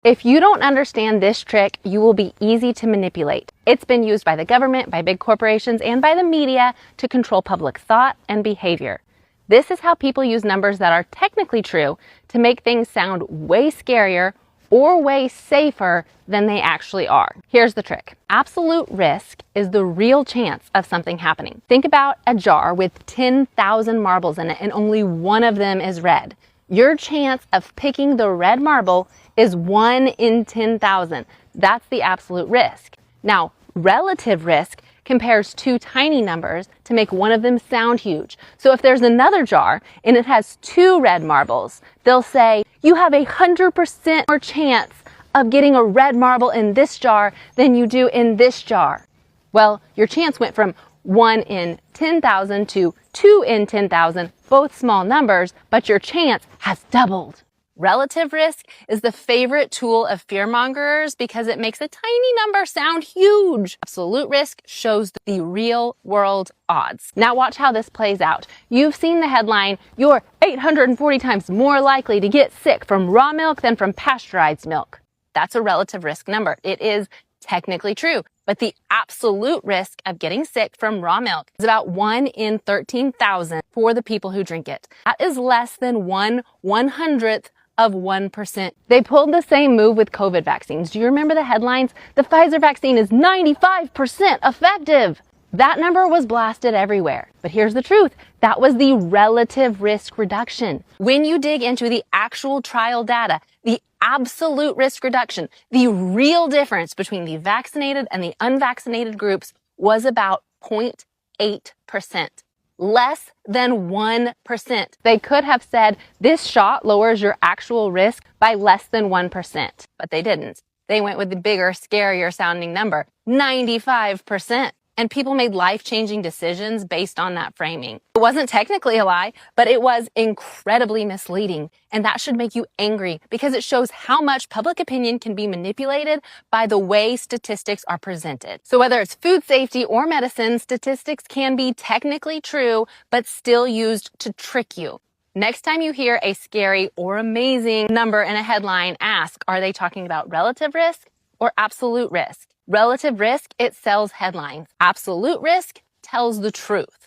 If you don't understand this trick, you will be easy to manipulate. It's been used by the government, by big corporations, and by the media to control public thought and behavior. This is how people use numbers that are technically true to make things sound way scarier or way safer than they actually are. Here's the trick. Absolute risk is the real chance of something happening. Think about a jar with 10,000 marbles in it and only one of them is red. Your chance of picking the red marble is 1 in 10,000. That's the absolute risk. Now, relative risk compares two tiny numbers to make one of them sound huge. So if there's another jar and it has 2 red marbles, they'll say, you have 100% more chance of getting a red marble in this jar than you do in this jar. Well, your chance went from 1 in 10,000 to 2 in 10,000, both small numbers, but your chance has doubled. Relative risk is the favorite tool of fearmongers because it makes a tiny number sound huge. Absolute risk shows the real world odds. Now watch how this plays out. You've seen the headline, you're 840 times more likely to get sick from raw milk than from pasteurized milk. That's a relative risk number. It is technically true, but the absolute risk of getting sick from raw milk is about 1 in 13,000 for the people who drink it. That is less than 1/100th of 1%. They pulled the same move with COVID vaccines. Do you remember the headlines? The Pfizer vaccine is 95% effective. That number was blasted everywhere. But here's the truth. That was the relative risk reduction. When you dig into the actual trial data, the absolute risk reduction, the real difference between the vaccinated and the unvaccinated groups was about 0.8%. Less than 1%. They could have said this shot lowers your actual risk by less than 1%, but they didn't. They went with the bigger, scarier sounding number, 95%. And people made life-changing decisions based on that framing. It wasn't technically a lie, but it was incredibly misleading. And that should make you angry because it shows how much public opinion can be manipulated by the way statistics are presented. So whether it's food safety or medicine, statistics can be technically true, but still used to trick you. Next time you hear a scary or amazing number in a headline, ask, are they talking about relative risk or absolute risk? Relative risk, it sells headlines. Absolute risk tells the truth.